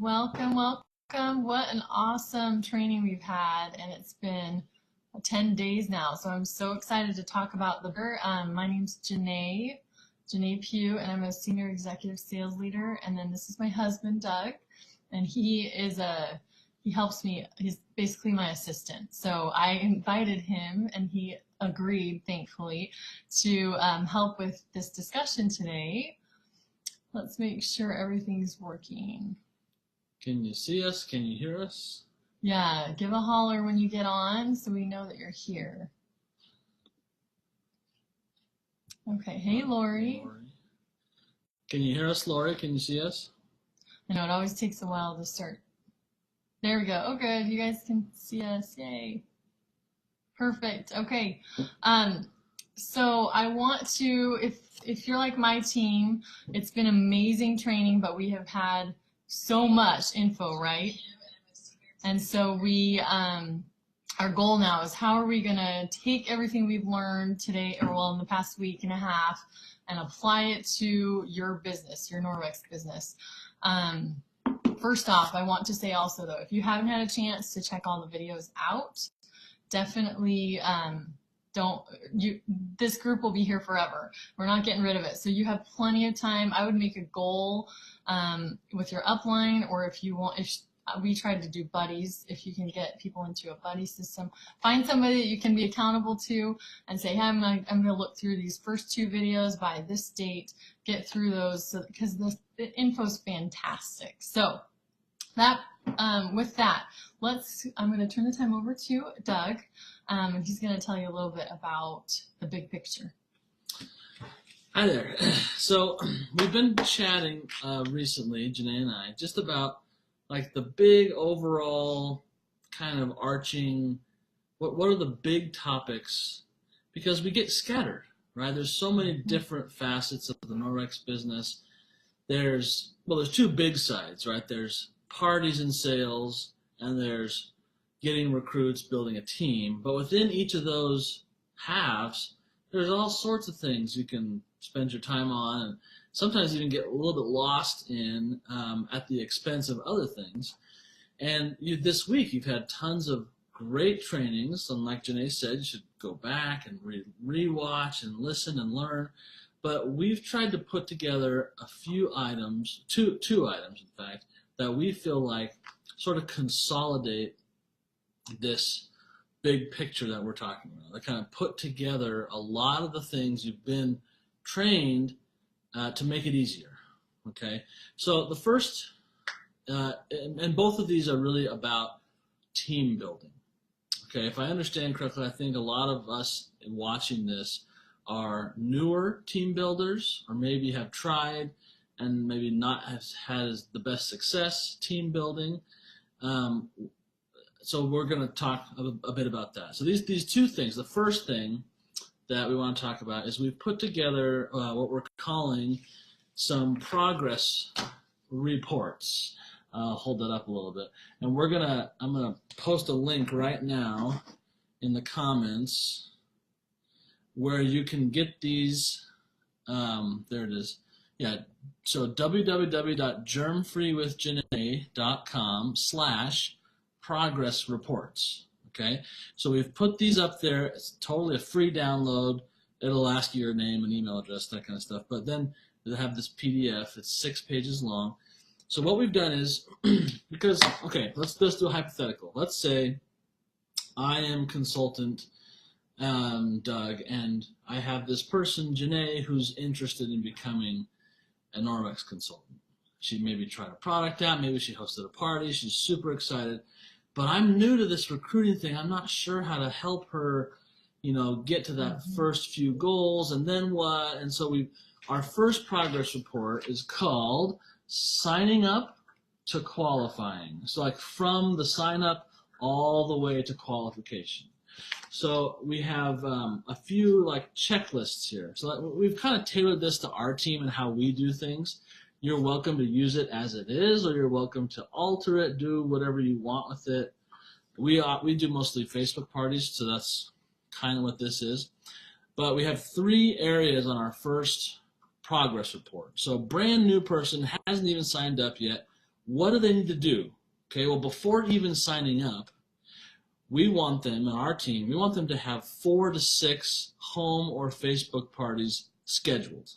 Welcome, welcome. What an awesome training we've had, and it's been 10 days now, so I'm so excited to talk about the burger. My name's Janae Pugh, and I'm a senior executive sales leader, and then this is my husband, Doug, and he helps me. He's basically my assistant. So I invited him, and he agreed, thankfully, to help with this discussion today. Let's make sure everything's working. Can you see us? Can you hear us? Yeah, give a holler when you get on so we know that you're here. Okay, hey Lori. Can you hear us, Lori? Can you see us? I know it always takes a while to start. There we go. Oh, good. You guys can see us. Yay. Perfect. Okay. So I want to, if you're like my team, it's been amazing training, but we have had so much info, right? And so our goal now is how are we going to take everything we've learned today, or well, in the past week and a half, and apply it to your business, your Norwex business. First off, I want to say also though, if you haven't had a chance to check all the videos out, definitely this group will be here forever. We're not getting rid of it. So you have plenty of time. I would make a goal with your upline, or if you want, we tried to do buddies, if you can get people into a buddy system, find somebody that you can be accountable to and say, hey, I'm gonna look through these first 2 videos by this date, get through those, because the info's fantastic. So that with that, I'm going to turn the time over to Doug, and he's going to tell you a little bit about the big picture. Hi there. So we've been chatting recently, Janae and I, just about like the big overall kind of arching, what are the big topics, because we get scattered, right? There's so many different facets of the Norwex business. There's 2 big sides, right? There's parties and sales, and there's getting recruits, building a team. But within each of those halves, there's all sorts of things you can spend your time on, and sometimes even get a little bit lost in at the expense of other things. And this week you've had tons of great trainings, and like Janae said, you should go back and re-watch and listen and learn. But we've tried to put together a few items, two items in fact, that we feel like sort of consolidate this big picture that we're talking about. They kind of put together a lot of the things you've been trained to make it easier. Okay, so the first, and both of these are really about team building. Okay, if I understand correctly, I think a lot of us watching this are newer team builders, or maybe have tried and maybe not has had the best success team building. So we're going to talk a bit about that. So these 2 things. The first thing that we want to talk about is we've put together what we're calling some progress reports. I'll hold that up a little bit, and I'm gonna post a link right now in the comments where you can get these. There it is. Yeah, so www.germfreewithjanae.com/progress reports. Okay, so we've put these up there. It's totally a free download. It'll ask you your name and email address, that kind of stuff. But then they'll have this PDF. It's 6 pages long. So what we've done is, because, okay, let's do a hypothetical. Let's say I am consultant Doug, and I have this person, Janae, who's interested in becoming a Norwex consultant. She maybe tried a product out, maybe she hosted a party, she's super excited, but I'm new to this recruiting thing. I'm not sure how to help her, get to that first few goals, and then what? And so our first progress report is called Signing Up to Qualifying. So like from the sign up all the way to qualification. So we have a few like checklists here. So we've kind of tailored this to our team and how we do things. You're welcome to use it as it is, or you're welcome to alter it, do whatever you want with it. We do mostly Facebook parties, so that's kind of what this is. But we have 3 areas on our first progress report. So a brand new person hasn't even signed up yet. what do they need to do? Okay, well, before even signing up, we want them, and our team, we want them to have 4 to 6 home or Facebook parties scheduled.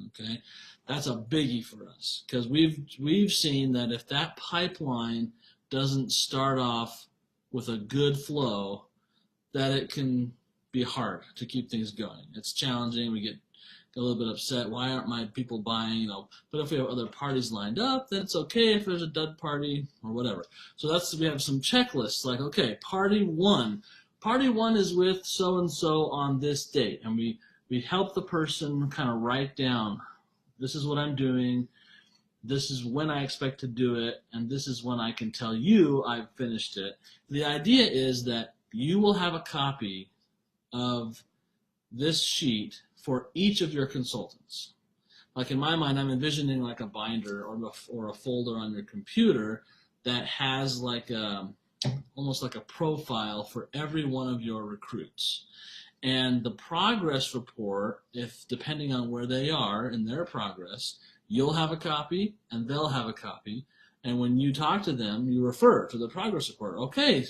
Okay, that's a biggie for us because we've seen that if that pipeline doesn't start off with a good flow, that it can be hard to keep things going. It's challenging. We get a little bit upset. Why aren't my people buying? You know, but if we have other parties lined up, then it's okay if there's a dud party or whatever. So we have some checklists like, okay, party one is with so and so on this date, and we help the person kind of write down, this is what I'm doing, this is when I expect to do it, and this is when I can tell you I've finished it. The idea is that you will have a copy of this sheet for each of your consultants. Like in my mind, I'm envisioning like a binder or a folder on your computer that has like almost like a profile for every one of your recruits. And the progress report, if depending on where they are in their progress, you'll have a copy and they'll have a copy. And when you talk to them, you refer to the progress report. Okay,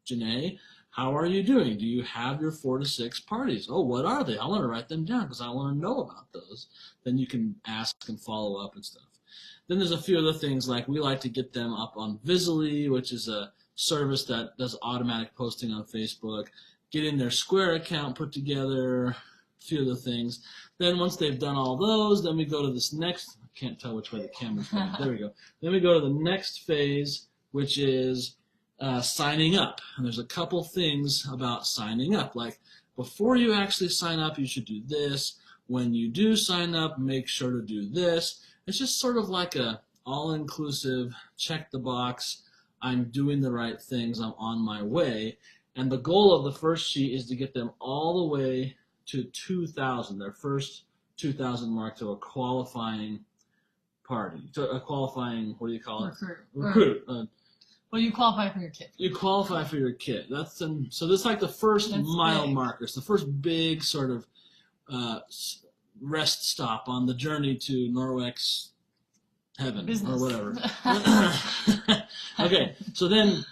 Janae, how are you doing? Do you have your 4 to 6 parties? Oh, what are they? I want to write them down because I want to know about those. Then you can ask and follow up and stuff. Then there's a few other things like we like to get them up on Visibly, which is a service that does automatic posting on Facebook, getting their Square account put together, a few other things. Then once they've done all those, then we go to this next, I can't tell which way the camera's going. There we go. Then we go to the next phase, which is signing up. And there's a couple things about signing up. Like before you actually sign up, you should do this. When you do sign up, make sure to do this. It's just sort of like a all-inclusive, check the box, I'm doing the right things, I'm on my way. And the goal of the first sheet is to get them all the way to 2,000, their first 2,000 mark, to a qualifying party, to a qualifying, what do you call it? Recruit. Well, you qualify for your kit. You qualify for your kit. So this is like the first mile marker. It's the first big sort of rest stop on the journey to Norwex heaven Business. or whatever. Okay, so then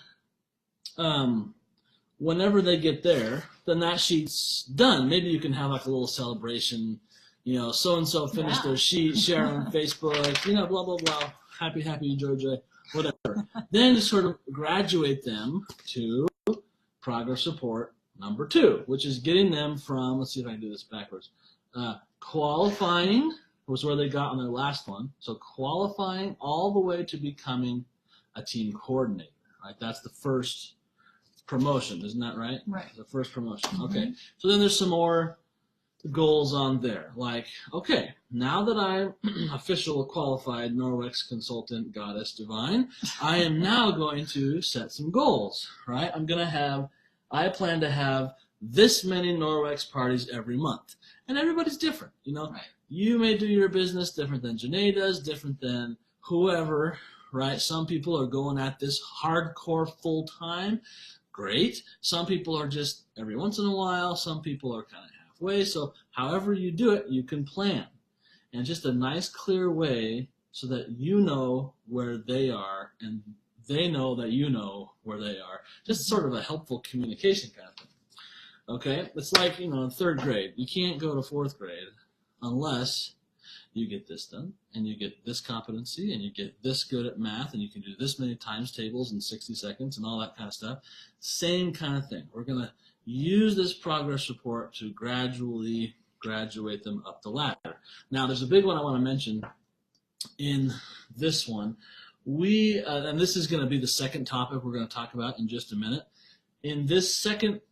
whenever they get there, then that sheet's done. Maybe you can have like a little celebration, you know, so-and-so finished their sheet, share on Facebook, you know, blah, blah, blah, happy, Georgia, whatever. Then sort of graduate them to progress report number 2, which is getting them from, let's see if I can do this backwards, qualifying was where they got on their last one. So qualifying all the way to becoming a team coordinator, right? That's the first promotion, isn't that right? Right. The first promotion. Okay. So then there's some more goals on there. Like, okay, now that I'm official qualified Norwex consultant goddess divine, I am now going to set some goals, right? I plan to have this many Norwex parties every month. And everybody's different, you know? Right. You may do your business different than Janae does, different than whoever, right? Some people are going at this hardcore full time. Great. Some people are just every once in a while. Some people are kind of halfway. So however you do it, you can plan. And just a nice, clear way so that you know where they are and they know that you know where they are. Just sort of a helpful communication kind of thing. Okay? It's like, you know, in 3rd grade. You can't go to 4th grade unless you get this done, and you get this competency, and you get this good at math, and you can do this many times tables in 60 seconds, and all that kind of stuff. Same kind of thing. We're going to use this progress report to gradually graduate them up the ladder. Now, there's a big one I want to mention in this one. And this is going to be the second topic we're going to talk about in just a minute. In this second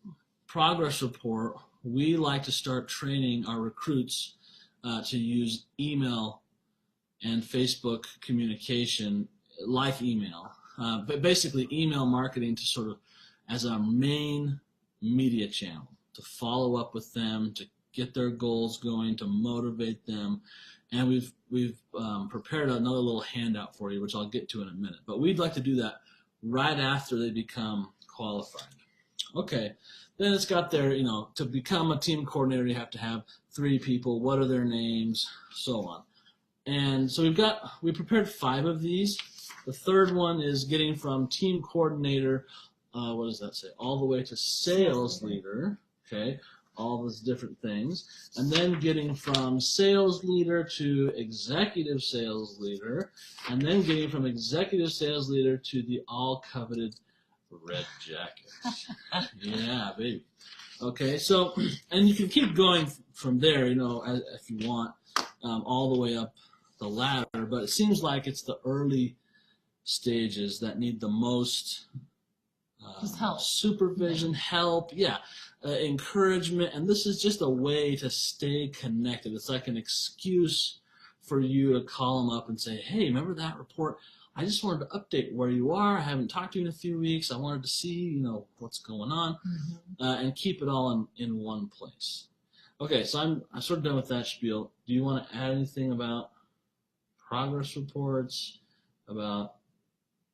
progress report, we like to start training our recruits to use email and Facebook communication like email, but basically email marketing to sort of as our main media channel, to follow up with them, to get their goals going, to motivate them. And we've prepared another little handout for you, which I'll get to in a minute. But we'd like to do that right after they become qualified. Okay, then it's got their, you know, to become a team coordinator, you have to have 3 people. What are their names? So on. And so we prepared 5 of these. The third one is getting from team coordinator, what does that say? All the way to sales leader. Okay, all those different things. And then getting from sales leader to executive sales leader. And then getting from executive sales leader to the all coveted red jacket. Yeah, baby. Okay, so, and you can keep going from there, you know, if you want, all the way up the ladder, but it seems like it's the early stages that need the most Just help. supervision, help, yeah, encouragement, and this is just a way to stay connected. It's like an excuse for you to call them up and say, hey, remember that report? I just wanted to update where you are. I haven't talked to you in a few weeks. I wanted to see, you know, what's going on, and keep it all in one place. Okay, so I'm sort of done with that spiel. Do you want to add anything about progress reports, about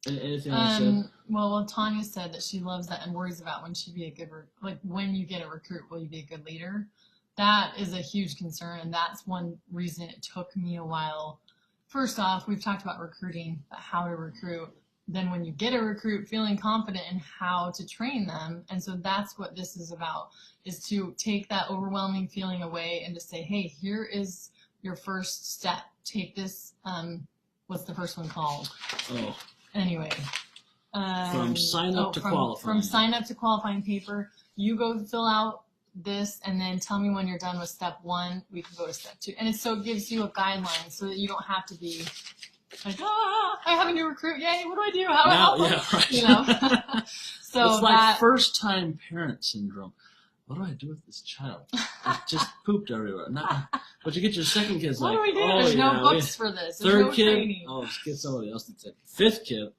anything I said? Well, Tanya said that she loves that and worries about when she'd be a good, like when you get a recruit, will you be a good leader? That is a huge concern, and that's one reason it took me a while. First off, we've talked about recruiting, but how to recruit. Then when you get a recruit, feeling confident in how to train them. And so that's what this is about, is to take that overwhelming feeling away and to say, hey, here is your first step. Take this, what's the first one called? Oh. Anyway. From sign up to qualifying. From sign up to qualifying paper, you go fill out this and then tell me when you're done with step 1, we can go to step 2. And it gives you a guideline so that you don't have to be like, I have a new recruit, yay, what do I do? How do I help them? Yeah, right. You know? So it's like first time parent syndrome. What do I do with this child? It just pooped everywhere. But you get your second kid's what like, do we do? oh, There's yeah, no books for this. There's third no kid, training. oh, let's get somebody else to take it. Fifth kid,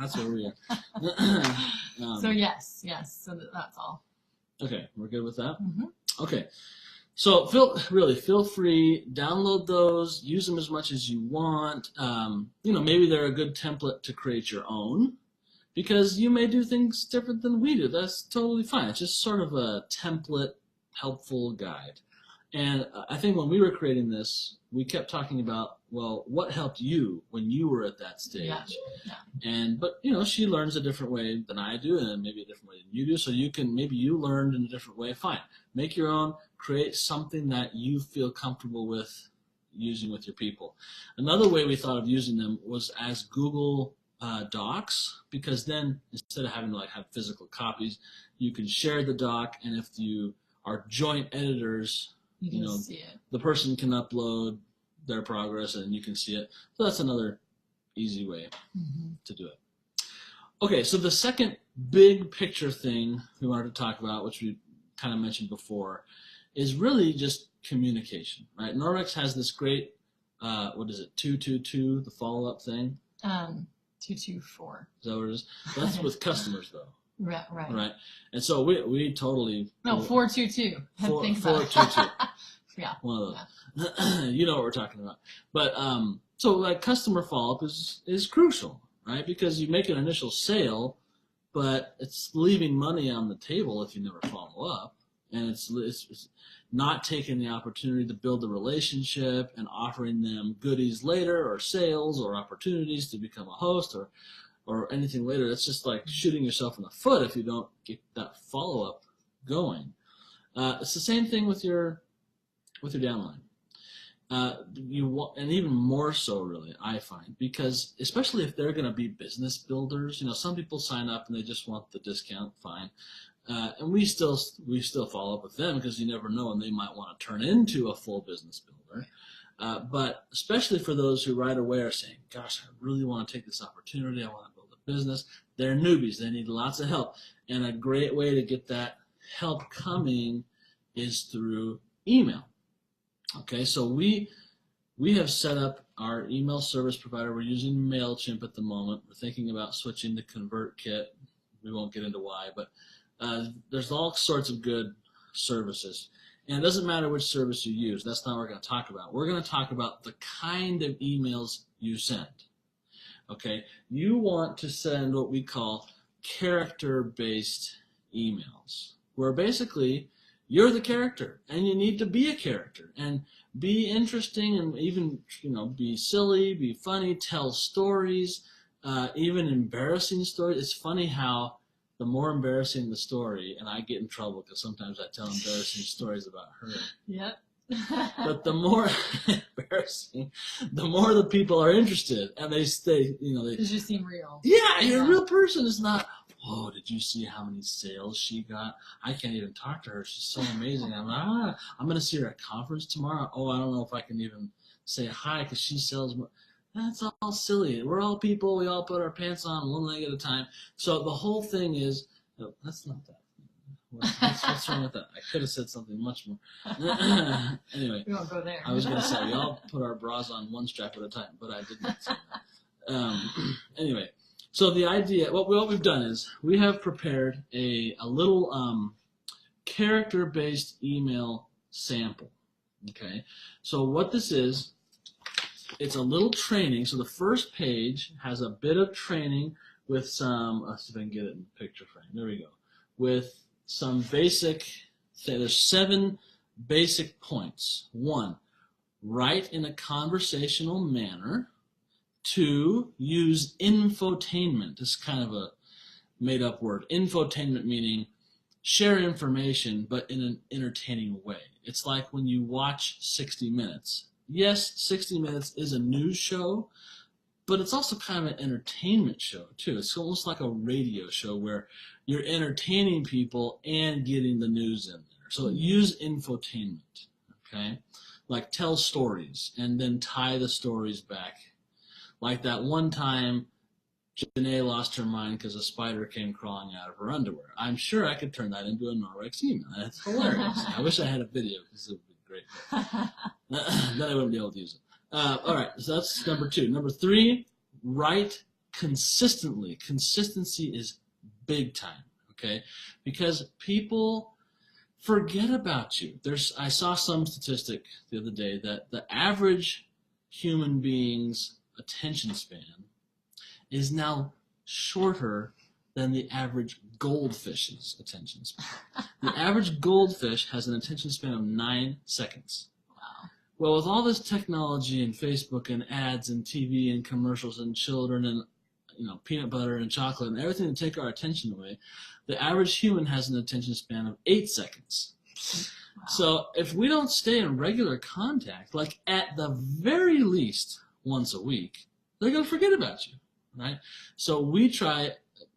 that's where we are. So yes, so that's all. Okay, we're good with that? Mm-hmm. Okay, so feel free, download those, use them as much as you want. You know, maybe they're a good template to create your own, because you may do things different than we do. That's totally fine. It's just sort of a template, helpful guide. And I think when we were creating this, we kept talking about, well, what helped you when you were at that stage? Yeah. But you know, she learns a different way than I do, and maybe a different way than you do. So maybe you learned in a different way. Fine. Make your own. Create something that you feel comfortable with using with your people. Another way we thought of using them was as Google Docs, because then instead of having to have physical copies, you can share the doc, and if you are joint editors, you know, see it. The person can upload their progress and you can see it. So that's another easy way to do it. Okay, so the second big picture thing we wanted to talk about, which we kind of mentioned before, is really just communication, right? Norwex has this great, what is it, 222, the follow-up thing? 224. Is that what it is? That's with customers, though. Right. And so we totally... No, 422. 422. Yeah. One of those. Yeah. You know what we're talking about. But, so customer follow-up is crucial, right? Because you make an initial sale, but it's leaving money on the table if you never follow up. And it's not taking the opportunity to build the relationship and offering them goodies later, or sales, or opportunities to become a host, or anything later. That's just like shooting yourself in the foot if you don't get that follow-up going. It's the same thing with your downline. And even more so, really, I find, because especially if they're going to be business builders, you know, some people sign up and they just want the discount, fine. And we still follow up with them, because you never know, and they might want to turn into a full business builder. But especially for those who right away are saying, gosh, I really want to take this opportunity, I want to build a business. They're newbies, they need lots of help. And a great way to get that help coming is through email. Okay, so we have set up our email service provider. We're using MailChimp at the moment. We're thinking about switching to ConvertKit. We won't get into why, but there's all sorts of good services. And it doesn't matter which service you use. That's not what we're going to talk about. We're going to talk about the kind of emails you send. Okay, you want to send what we call character-based emails, where basically you're the character, and you need to be a character and be interesting, and even, you know, be silly, be funny, tell stories, even embarrassing stories. It's funny how the more embarrassing the story, and I get in trouble because sometimes I tell embarrassing stories about her. Yep. But the more embarrassing, the more the people are interested, and they stay. Because you seem real. Yeah, you're a real person. It's not. Whoa, did you see how many sales she got? I can't even talk to her. She's so amazing. I'm going to see her at conference tomorrow. Oh, I don't know if I can even say hi because she sells more. That's all silly. We're all people. We all put our pants on one leg at a time. So the whole thing is, no, that's not that. What's wrong with that? I could have said something much more. Anyway, We won't go there. I was going to say we all put our bras on one strap at a time, but I did not say that. Anyway, so the idea, what we've done is we have prepared a little character-based email sample. Okay, so what this is, it's a little training. So the first page has a bit of training with some, let's see if I can get it in the picture frame. There we go. With some basic, there's 7 basic points. 1, write in a conversational manner. 2, use infotainment. This is kind of a made-up word. Infotainment meaning share information, but in an entertaining way. It's like when you watch 60 Minutes. Yes, 60 Minutes is a news show, but it's also kind of an entertainment show, too. It's almost like a radio show where you're entertaining people and getting the news in there. So use infotainment, okay? Like tell stories and then tie the stories back. Like that one time Janae lost her mind because a spider came crawling out of her underwear. I'm sure I could turn that into a Norwex email. That's hilarious. I wish I had a video because it would be great. Then I wouldn't be able to use it. All right, so that's number 2. Number 3, write consistently. Consistency is big time, okay? Because people forget about you. I saw some statistic the other day that the average human being's attention span is now shorter than the average goldfish's attention span. The average goldfish has an attention span of 9 seconds. Wow. Well, with all this technology and Facebook and ads and TV and commercials and children and peanut butter and chocolate and everything to take our attention away, the average human has an attention span of 8 seconds. Wow. So if we don't stay in regular contact, like at the very least once a week, they're going to forget about you, right? So we try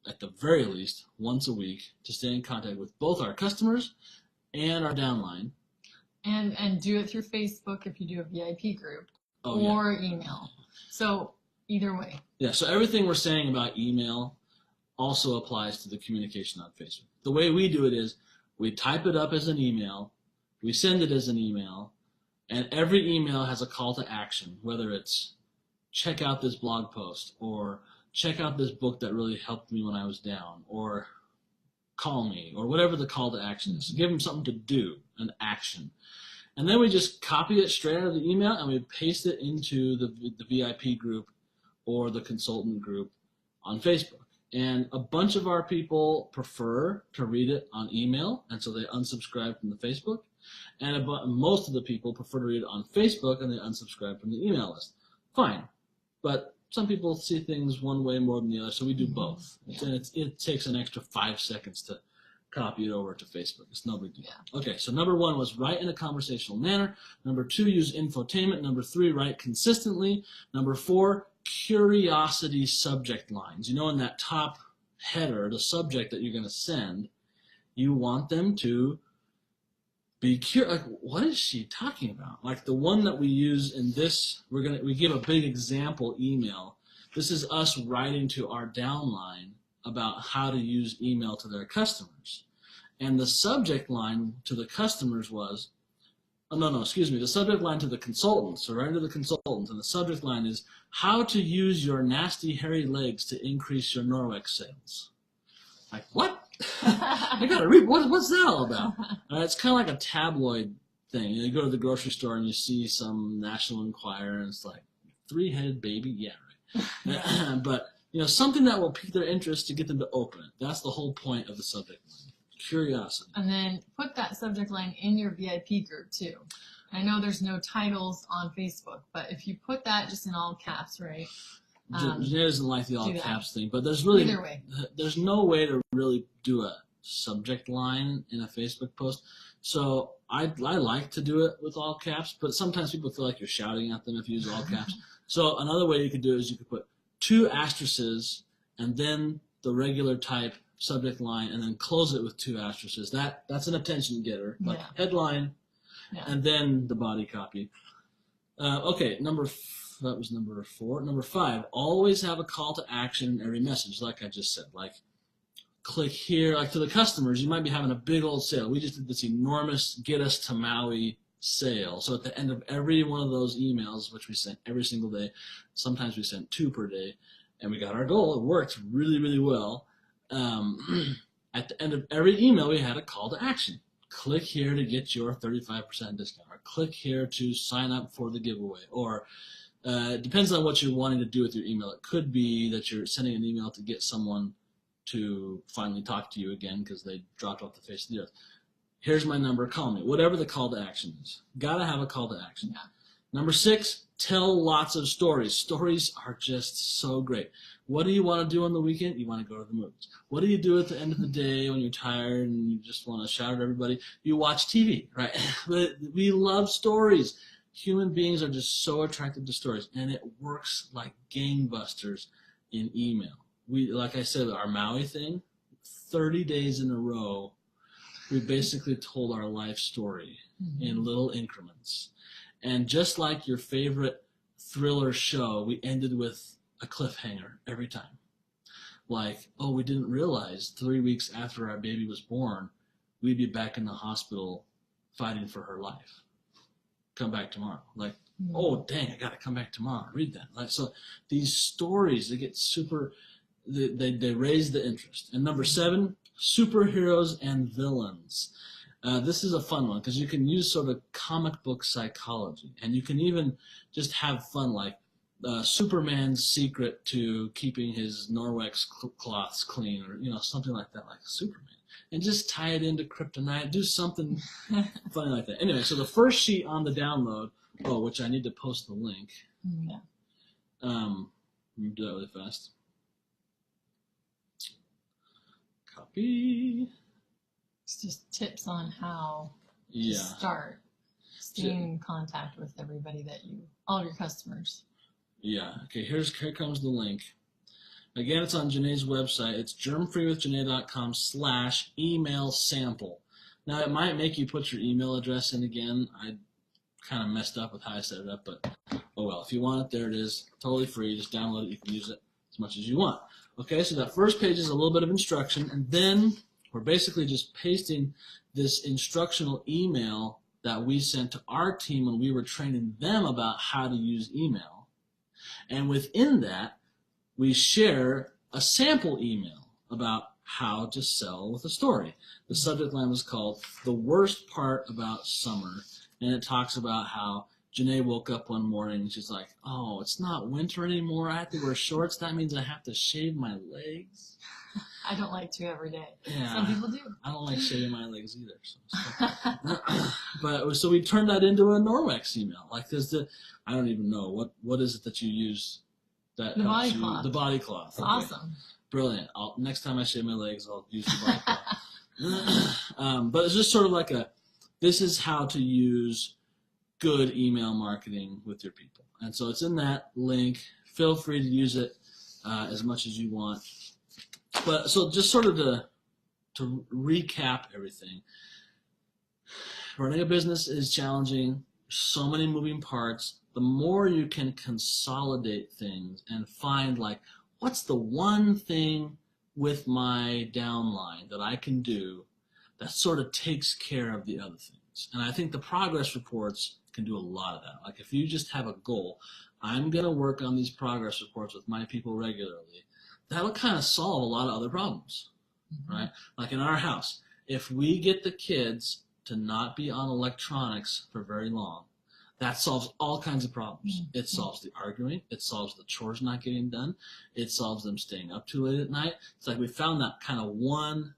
at the very least once a week to stay in contact with both our customers and our downline. And do it through Facebook if you do a VIP group or email. So either way. Yeah, so everything we're saying about email also applies to the communication on Facebook. The way we do it is we type it up as an email, we send it as an email, and every email has a call to action, whether it's check out this blog post or check out this book that really helped me when I was down, or call me, or whatever the call to action is. Give them something to do, an action. And then we just copy it straight out of the email and we paste it into the VIP group or the consultant group on Facebook. And a bunch of our people prefer to read it on email, and so they unsubscribe from the Facebook. And most of the people prefer to read it on Facebook, and they unsubscribe from the email list. Fine. But some people see things one way more than the other, so we do both. And it takes an extra 5 seconds to copy it over to Facebook. It's no big deal. Yeah. Okay, so number 1 was write in a conversational manner. Number 2, use infotainment. Number 3, write consistently. Number 4, curiosity subject lines. In that top header, the subject that you're going to send, you want them to be curious. Like, what is she talking about? Like the one that we use in this, we give a big example email. This is us writing to our downline about how to use email to their customers. And the subject line to the customers was, the subject line to the consultants, so right to the consultants, and the subject line is how to use your nasty hairy legs to increase your Norwex sales. Like, what? I gotta read, what's that all about? It's kind of like a tabloid thing. You go to the grocery store and you see some National Enquirer and it's like, 3-headed baby, yeah, right. But, something that will pique their interest to get them to open it. That's the whole point of the subject line. Curiosity. And then put that subject line in your VIP group too. I know there's no titles on Facebook, but if you put that just in all caps, right? Janae doesn't like the all do that. caps thing, but there's really Either way. there's no way to really do a subject line in a Facebook post. So I like to do it with all caps, but sometimes people feel like you're shouting at them if you use all caps. So another way you could do it is you could put 2 asterisks and then the regular type subject line and then close it with 2 asterisks. That's an attention getter. Like headline and then the body copy. Okay, that was number 4. Number 5, always have a call to action in every message, like I just said. Like, click here. Like, to the customers, you might be having a big old sale. We just did this enormous Get Us to Maui sale. So at the end of every one of those emails, which we sent every single day, sometimes we sent 2 per day, and we got our goal. It worked really, really well. At the end of every email, we had a call to action. Click here to get your 35% discount, or click here to sign up for the giveaway, or it depends on what you're wanting to do with your email. It could be that you're sending an email to get someone to finally talk to you again because they dropped off the face of the earth. Here's my number, call me. Whatever the call to action is. Gotta have a call to action. Yeah. Number 6, tell lots of stories. Stories are just so great. What do you want to do on the weekend? You want to go to the movies. What do you do at the end of the day when you're tired and you just want to shout at everybody? You watch TV, right? We love stories. Human beings are just so attracted to stories, and it works like gangbusters in email. Like I said, our Maui thing, 30 days in a row, we basically told our life story in little increments. And just like your favorite thriller show, we ended with a cliffhanger every time. Like, oh, we didn't realize 3 weeks after our baby was born, we'd be back in the hospital fighting for her life. Come back tomorrow. Like, oh, dang, I got to come back tomorrow. Read that. Like, so these stories, they get super, they raise the interest. And number 7, superheroes and villains. This is a fun one because you can use sort of comic book psychology, and you can even just have fun, like Superman's secret to keeping his Norwex cloths clean, or something like that, like Superman, and just tie it into kryptonite. Do something funny like that. Anyway, so the first sheet on the download, which I need to post the link. Yeah. Let me do that really fast. Copy. It's just tips on how to start staying in contact with everybody all of your customers. Yeah. Okay, here comes the link. Again, it's on Janae's website. It's germfreewithjanae.com/email sample. Now, it might make you put your email address in again. I kind of messed up with how I set it up, but oh well. If you want it, there it is. Totally free. Just download it. You can use it as much as you want. Okay, so that first page is a little bit of instruction, and then we're basically just pasting this instructional email that we sent to our team when we were training them about how to use email. And within that, we share a sample email about how to sell with a story. The subject line was called "The Worst Part About Summer," and it talks about how Janae woke up one morning and she's like, oh, it's not winter anymore. I have to wear shorts. That means I have to shave my legs. I don't like to every day. Yeah, some people do. I don't like shaving my legs either. But so we turned that into a Norwex email. Like I don't even know what is it that you use that the helps body cloth. The body cloth. Okay. Awesome. Brilliant. Next time I shave my legs, I'll use the body cloth. But it's just sort of like this is how to use good email marketing with your people. And so it's in that link. Feel free to use it as much as you want. But so just sort of to recap everything, running a business is challenging. There's so many moving parts. The more you can consolidate things and find what's the one thing with my downline that I can do that sort of takes care of the other things. And I think the progress reports can do a lot of that. Like if you just have a goal, I'm going to work on these progress reports with my people regularly. That'll kind of solve a lot of other problems, right? Like in our house, if we get the kids to not be on electronics for very long, that solves all kinds of problems. It solves the arguing. It solves the chores not getting done. It solves them staying up too late at night. It's like we found that kind of one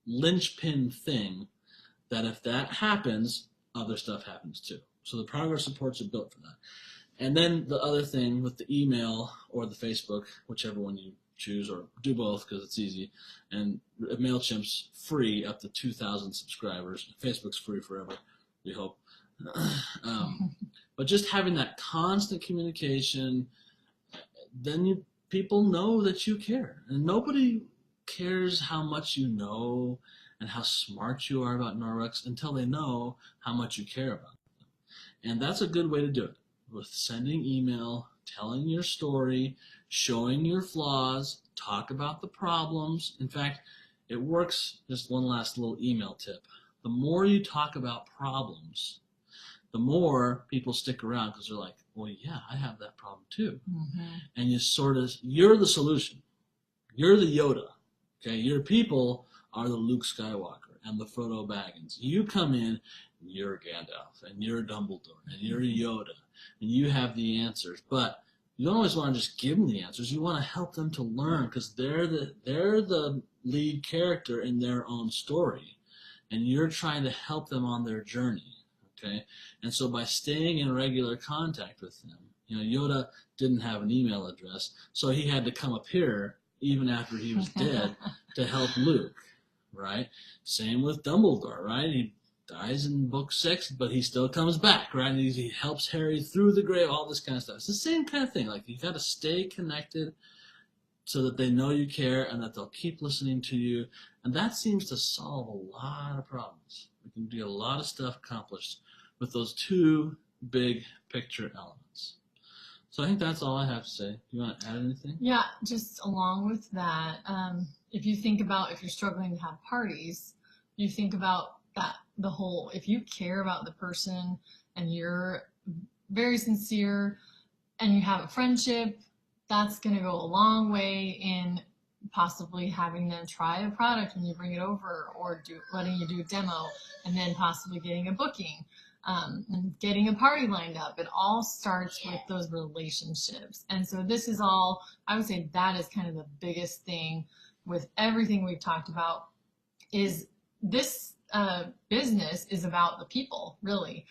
linchpin thing that if that happens, other stuff happens too. So the progress reports are built for that. And then the other thing with the email or the Facebook, whichever one you choose, or do both because it's easy. And MailChimp's free up to 2,000 subscribers. Facebook's free forever, we hope. But just having that constant communication, then people know that you care. And nobody cares how much you know and how smart you are about Norwex until they know how much you care about them. And that's a good way to do it, with sending email, telling your story, showing your flaws, talk about the problems. In fact, it works. Just one last little email tip. The more you talk about problems, the more people stick around because they're like, well, yeah, I have that problem too. And you're the solution. You're the Yoda. Okay, your people are the Luke Skywalker and the Frodo Baggins. You come in, and you're Gandalf, and you're Dumbledore, and you're Yoda, and you have the answers. But you don't always want to just give them the answers. You want to help them to learn because they're the lead character in their own story, and you're trying to help them on their journey. Okay, and so by staying in regular contact with them, Yoda didn't have an email address, so he had to come up here even after he was dead to help Luke, right? Same with Dumbledore, right? He dies in book 6, but he still comes back, right? And he helps Harry through the grave, all this kind of stuff. It's the same kind of thing. Like, you got to stay connected so that they know you care and that they'll keep listening to you. And that seems to solve a lot of problems. We can get a lot of stuff accomplished with those two big picture elements. So I think that's all I have to say. Do you want to add anything? Yeah, just along with that, if you think about if you're struggling to have parties, you think about that if you care about the person and you're very sincere and you have a friendship, that's going to go a long way in possibly having them try a product when you bring it over, or letting you do a demo, and then possibly getting a booking. And getting a party lined up. It all starts with those relationships. And so this is all, I would say that is kind of the biggest thing with everything we've talked about, is this business is about the people, really.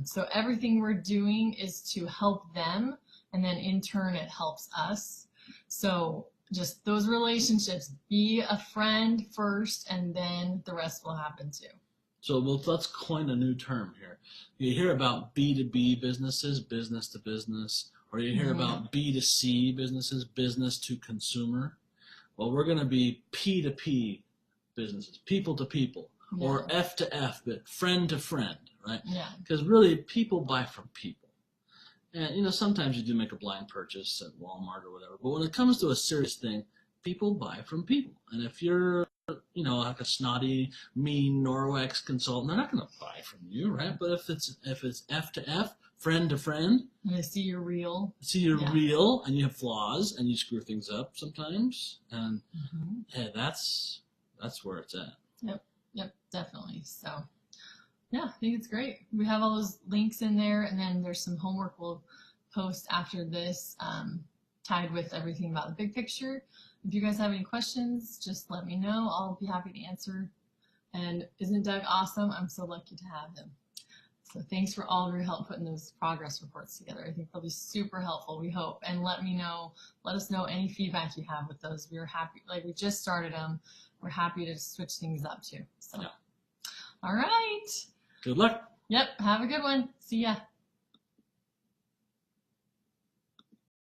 So everything we're doing is to help them, and then in turn it helps us. So just those relationships, be a friend first, and then the rest will happen too. So let's coin a new term here. You hear about B2B businesses, business to business, or you hear about B2C businesses, business to consumer. Well, we're going to be P2P businesses, people to people, or F to F, but friend to friend, right? Yeah. Because really, people buy from people. And, sometimes you do make a blind purchase at Walmart or whatever, but when it comes to a serious thing, people buy from people. And if you're like a snotty, mean Norwex consultant, they're not going to buy from you, right? But if it's F to F, friend to friend, and they see you're real, real, and you have flaws, and you screw things up sometimes, and hey, that's where it's at. Yep, definitely. So yeah, I think it's great. We have all those links in there, and then there's some homework we'll post after this, tied with everything about the big picture. If you guys have any questions, just let me know. I'll be happy to answer. And isn't Doug awesome? I'm so lucky to have him. So thanks for all of your help putting those progress reports together. I think they'll be super helpful, we hope. And let us know any feedback you have with those. We're happy, we just started them. We're happy to switch things up too. So, All right. Good luck. Yep, have a good one. See ya.